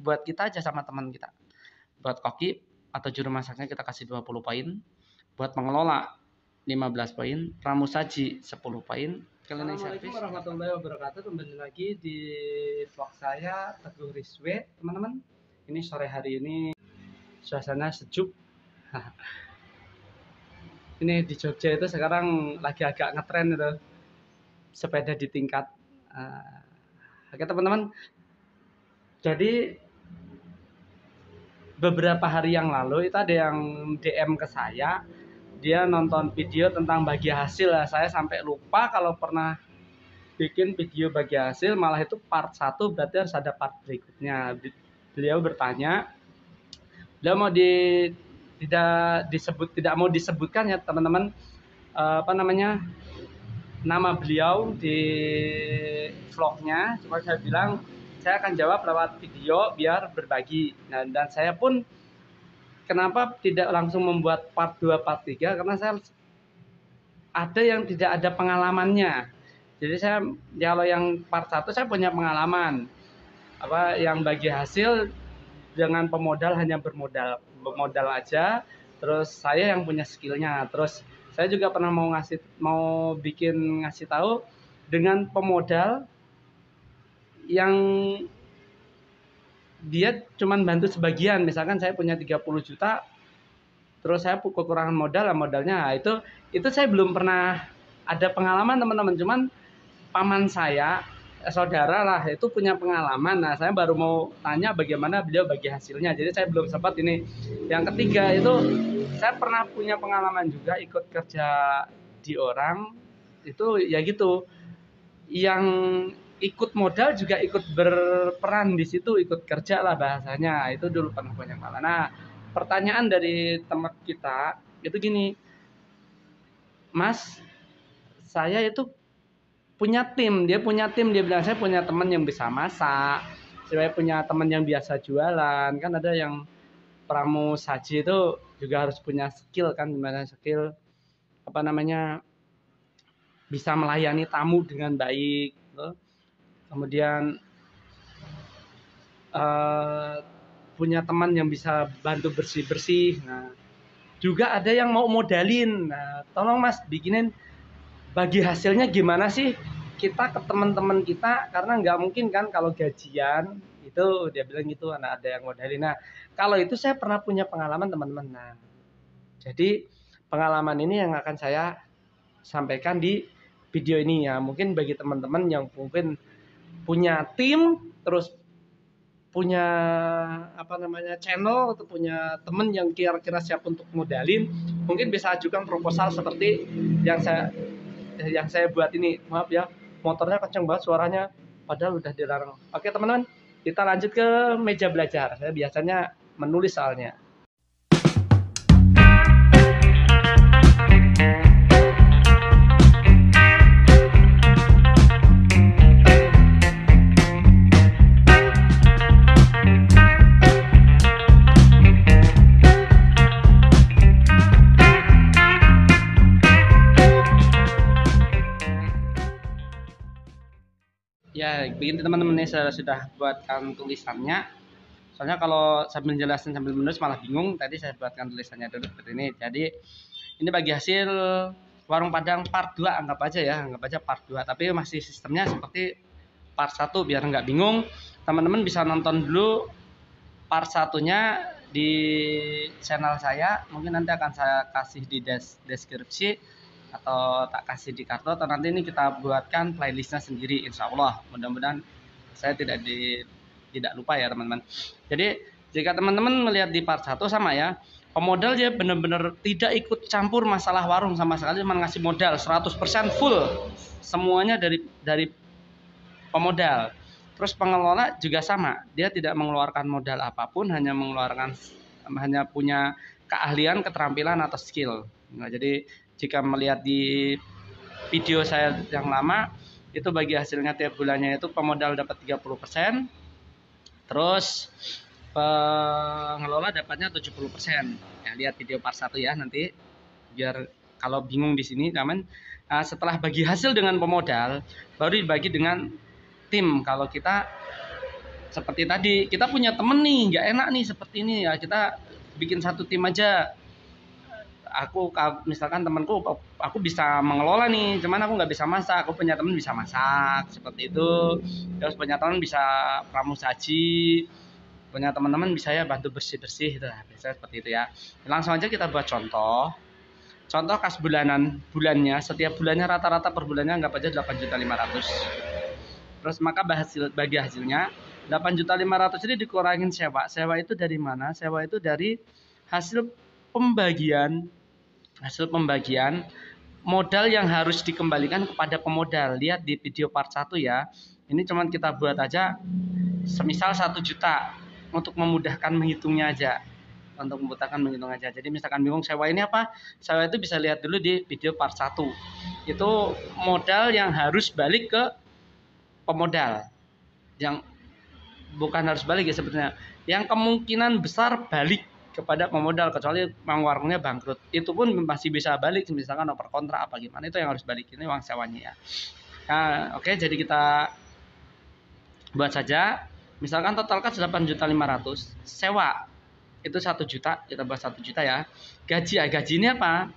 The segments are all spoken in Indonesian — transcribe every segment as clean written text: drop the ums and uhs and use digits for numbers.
buat kita aja sama teman kita. Buat koki atau juru masaknya kita kasih 20 poin. Buat pengelola 15 poin, pramusaji 10 poin. Assalamualaikum warahmatullahi wabarakatuh. Kembali lagi di vlog saya Teguh Rizwe, teman-teman. Ini sore hari ini suasana sejuk. Ini di Jogja itu sekarang lagi agak ngetren itu sepeda di tingkat. Oke teman-teman. Jadi beberapa hari yang lalu itu ada yang DM ke saya. Dia nonton video tentang bagi hasil. Saya sampai lupa kalau pernah bikin video bagi hasil, malah itu part 1, berarti harus ada part berikutnya. Beliau bertanya, beliau mau tidak mau disebutkan ya teman-teman, nama beliau di vlognya. Cuma saya bilang saya akan jawab lewat video biar berbagi. Nah, dan saya pun kenapa tidak langsung membuat part 2, part 3, karena saya ada yang tidak ada pengalamannya. Jadi saya kalau yang part 1 saya punya pengalaman yang bagi hasil dengan pemodal hanya bermodal aja, terus saya yang punya skillnya. Terus saya juga pernah mau bikin ngasih tahu dengan pemodal yang dia cuman bantu sebagian. Misalkan saya punya 30 juta, terus saya kekurangan modalnya. Itu saya belum pernah ada pengalaman teman-teman. Cuman paman saya, saudara lah, itu punya pengalaman. Nah, saya baru mau tanya bagaimana beliau bagi hasilnya. Jadi saya belum sempat ini. Yang ketiga itu saya pernah punya pengalaman juga ikut kerja di orang. Itu ya gitu. Yang ikut modal juga ikut berperan di situ, ikut kerja lah bahasanya. Itu dulu pernah punya pengalaman. Nah, pertanyaan dari teman kita itu gini, Mas, saya itu punya tim, dia bilang saya punya teman yang bisa masak, saya punya teman yang biasa jualan. Kan ada yang pramusaji itu juga harus punya skill kan, gimana skill bisa melayani tamu dengan baik gitu. Kemudian punya teman yang bisa bantu bersih-bersih. Nah, juga ada yang mau modalin. Nah, tolong Mas bikinin bagi hasilnya gimana sih kita ke teman-teman kita, karena nggak mungkin kan kalau gajian itu dia bilang gitu ada yang modalin. Nah, kalau itu saya pernah punya pengalaman teman-teman. Nah, jadi pengalaman ini yang akan saya sampaikan di video ini ya. Mungkin bagi teman-teman yang mungkin punya tim, terus punya channel atau punya temen yang kira-kira siap untuk modalin, mungkin bisa ajukan proposal seperti yang saya buat ini. Maaf ya, motornya kenceng banget suaranya, padahal udah dilarang. Oke teman-teman, kita lanjut ke meja belajar. Saya biasanya menulis soalnya. Ya, begini teman-teman, ini saya sudah buatkan tulisannya. Soalnya kalau sambil jelasin sambil menulis malah bingung. Tadi saya buatkan tulisannya dulu seperti ini. Jadi ini bagi hasil warung Padang part 2, anggap aja part 2. Tapi masih sistemnya seperti part 1 biar nggak bingung. Teman-teman bisa nonton dulu part 1-nya di channel saya. Mungkin nanti akan saya kasih di deskripsi atau tak kasih di kartu, atau nanti ini kita buatkan playlistnya sendiri, insya Allah. Mudah-mudahan saya tidak lupa ya teman-teman. Jadi jika teman-teman melihat di part 1 sama ya, pemodal dia benar-benar tidak ikut campur masalah warung sama sekali, cuma ngasih modal 100% full semuanya dari pemodal. Terus pengelola juga sama, dia tidak mengeluarkan modal apapun, hanya punya keahlian, keterampilan atau skill. Nah, jadi jika melihat di video saya yang lama, itu bagi hasilnya tiap bulannya itu pemodal dapat 30%, terus pengelola dapatnya 70%. Ya, lihat video part 1 ya nanti, biar kalau bingung di sini. Namun setelah bagi hasil dengan pemodal, baru dibagi dengan tim. Kalau kita seperti tadi kita punya temen nih nggak enak nih seperti ini ya, kita bikin satu tim aja. Misalkan temanku, aku bisa mengelola nih, cuman aku nggak bisa masak. Aku punya teman bisa masak seperti itu, terus punya teman bisa pramusaji, punya teman-teman bisa ya bantu bersih-bersih gitu lah, biasanya seperti itu ya. Langsung aja kita buat contoh kas bulannya setiap bulannya rata-rata per bulannya anggap aja 8.500.000. Terus maka bagi hasilnya 8.500.000 ini dikurangin sewa itu dari mana? Sewa itu dari hasil pembagian modal yang harus dikembalikan kepada pemodal. Lihat di video part 1 ya. Ini cuman kita buat aja semisal 1 juta untuk memudahkan menghitungnya aja. Jadi misalkan bingung sewa ini apa? Sewa itu bisa lihat dulu di video part 1. Itu modal yang harus balik ke pemodal. Yang bukan harus balik ya sebetulnya. Yang kemungkinan besar balik kepada pemodal, kecuali warungnya bangkrut, itu pun masih bisa balik, misalkan oper kontrak apa gimana, itu yang harus balik, ini uang sewanya ya. Nah, oke, jadi kita buat saja misalkan total kan 8.500.000, sewa itu 1 juta, kita buat 1 juta ya. Gaji ini apa?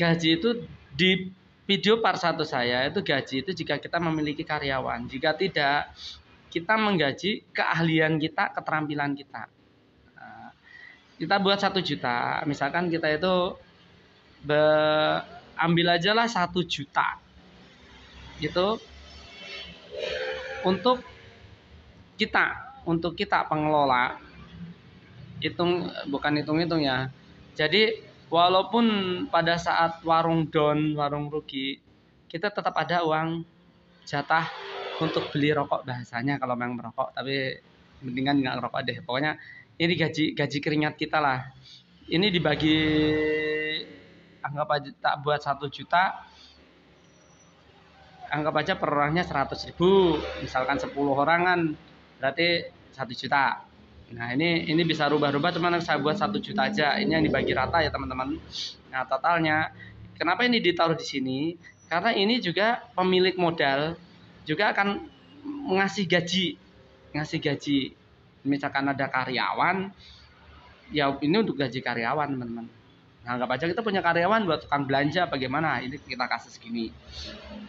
Gaji itu di video part 1 saya itu gaji itu jika kita memiliki karyawan, jika tidak kita menggaji keahlian kita, keterampilan kita. Kita buat 1 juta, misalkan kita itu ambil aja lah 1 juta itu untuk kita pengelola, bukan hitung ya. Jadi walaupun pada saat warung down, warung rugi, kita tetap ada uang jatah untuk beli rokok bahasanya kalau memang merokok, tapi mendingan nggak ngerokok deh. Pokoknya ini gaji keringat kita lah. Ini dibagi, anggap aja tak buat 1 juta, anggap aja per orangnya 100.000, misalkan 10 orangan berarti 1 juta. Nah ini bisa rubah-rubah, cuman saya buat 1 juta aja. Ini yang dibagi rata ya teman-teman. Nah totalnya, kenapa ini ditaruh di sini? Karena ini juga pemilik modal juga akan ngasih gaji. Misalkan ada karyawan, ya ini untuk gaji karyawan teman-teman. Nah, anggap aja kita punya karyawan buat tukang belanja bagaimana, ini kita kasih segini.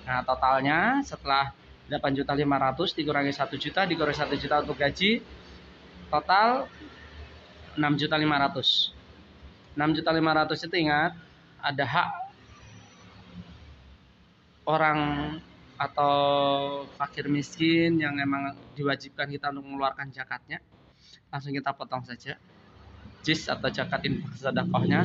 Nah totalnya setelah 8.500.000 dikurangi 1 juta, dikurangi 1 juta untuk gaji, total 6.500.000. 6.500.000 itu ingat ada hak orang atau fakir miskin yang memang diwajibkan kita untuk mengeluarkan zakatnya, langsung kita potong saja jis atau zakat infak sedekahnya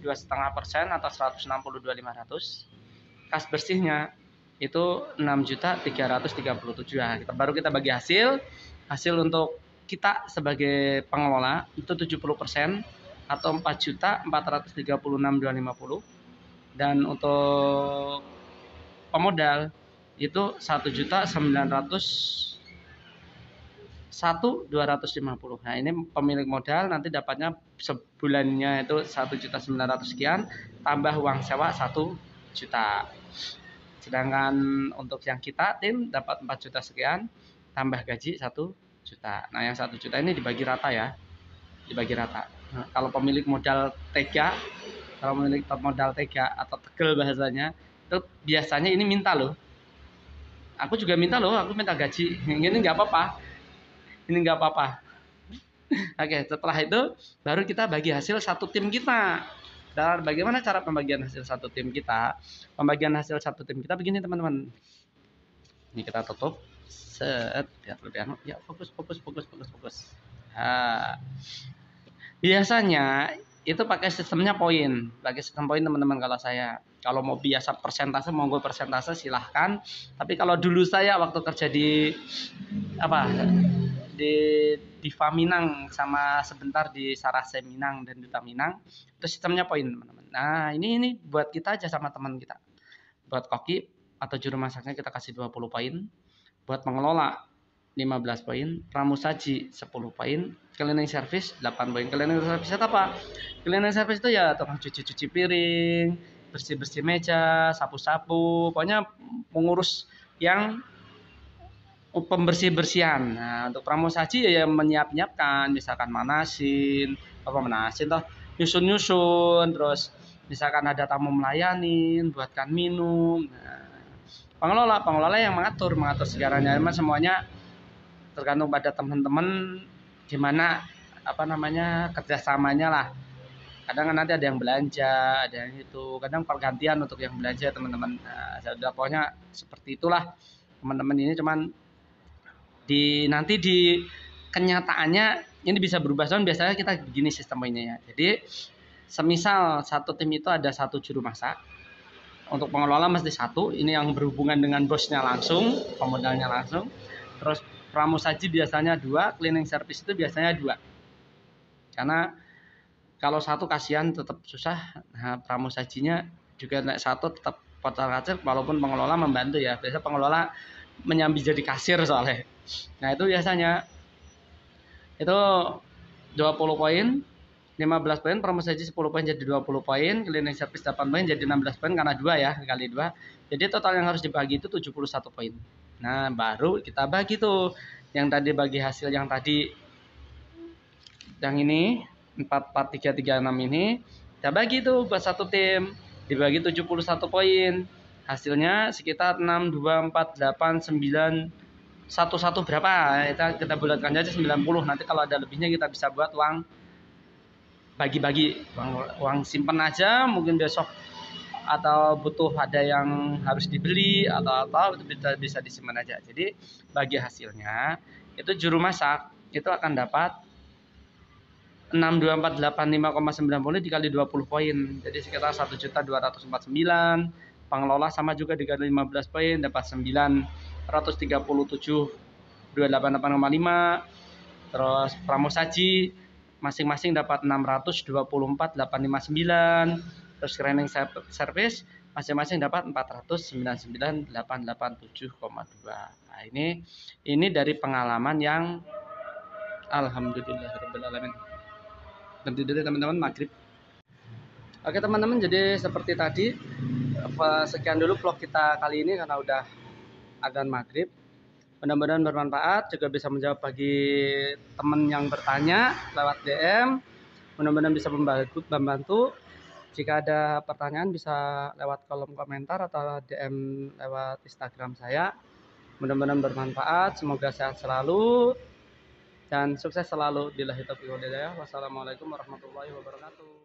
2,5% atau 162.500. Kas bersihnya itu 6.337.000 ya. Baru kita bagi hasil untuk kita sebagai pengelola itu 70% atau 4.436.250, dan untuk pemodal itu 1.901.250. Nah ini pemilik modal nanti dapatnya sebulannya itu 1.900.000 sekian, tambah uang sewa 1 juta. Sedangkan untuk yang kita tim dapat 4 juta sekian, tambah gaji 1 juta. Nah yang 1 juta ini dibagi rata ya, Nah, kalau pemilik modal tega atau tegel bahasanya, itu biasanya ini minta loh. Aku juga minta loh, aku minta gaji. Ini nggak apa-apa. Oke, setelah itu baru kita bagi hasil satu tim kita. Dan bagaimana cara pembagian hasil satu tim kita? Pembagian hasil satu tim kita begini teman-teman. Ini kita tutup. Set, biar lebih anu. Ya, fokus. Nah, biasanya itu pakai sistem poin teman-teman. Kalau mau biasa persentase, monggo persentase silahkan. Tapi kalau dulu saya waktu kerja di Faminang sama sebentar di Sarase Minang dan Duta Minang, itu sistemnya poin teman-teman. Nah ini buat kita aja sama teman kita. Buat koki atau juru masaknya kita kasih 20 poin, buat mengelola 15 poin, pramusaji 10 poin, cleaning service 8 poin. Cleaning service itu apa? Cleaning service itu ya tukang cuci piring, bersih meja, sapu-sapu, pokoknya mengurus yang pembersih-bersihan. Nah, untuk pramusaji ya menyiapkan, misalkan manasin toh, nyusun-nyusun, terus misalkan ada tamu melayanin, buatkan minum. Nah, pengelola yang mengatur segalanya. Emang semuanya tergantung pada teman-teman gimana kerjasamanya lah. Kadang kan nanti ada yang belanja, ada yang itu, kadang pergantian untuk yang belanja teman-teman. Nah, pokoknya seperti itulah teman-teman. Ini cuman nanti di kenyataannya ini bisa berubah, soalnya biasanya kita begini sistem ini ya. Jadi semisal satu tim itu ada satu juru masak, untuk pengelola mesti satu, ini yang berhubungan dengan bosnya langsung, pemodalnya langsung. Terus pramusaji biasanya 2, cleaning service itu biasanya 2. Karena kalau satu kasihan tetap susah. Nah, pramusajinya juga naik satu tetap portal kasir, walaupun pengelola membantu ya. Biasa pengelola menyambi jadi kasir soalnya. Nah, itu biasanya itu 20 poin, 15 poin, pramusaji 10 poin jadi 20 poin, cleaning service 8 poin jadi 16 poin karena 2 ya, kali 2. Jadi total yang harus dibagi itu 71 poin. Nah, baru kita bagi tuh yang tadi bagi hasil yang tadi yang ini 4 4 3 3 6 ini kita bagi tuh buat satu tim, dibagi 71 poin. Hasilnya sekitar 6 2 4 8 9 1 berapa? Kita bulatkan aja 90. Nanti kalau ada lebihnya kita bisa buat uang bagi-bagi, uang simpen aja, mungkin besok atau butuh ada yang harus dibeli atau apa, itu bisa disimpan aja. Jadi bagi hasilnya itu juru masak itu akan dapat 62485,90 dikali 20 poin. Jadi sekitar 1.249. Pengelola sama juga dikali 15 poin dapat 937.288,5. Terus pramusaji masing-masing dapat 624.859. Terus cleaning service masing-masing dapat 499.887,2. Nah, ini dari pengalaman yang alhamdulillahirabbil alamin. Nanti dulu teman-teman maghrib. Oke teman-teman, jadi seperti tadi sekian dulu vlog kita kali ini karena udah adzan maghrib. Mudah-mudahan bermanfaat, juga bisa menjawab bagi teman yang bertanya lewat DM. Mudah-mudahan bisa membantu. Jika ada pertanyaan bisa lewat kolom komentar atau DM lewat Instagram saya. Mudah-mudahan bermanfaat, semoga sehat selalu dan sukses selalu. Billahi taufiq wal hidayah. Wassalamualaikum warahmatullahi wabarakatuh.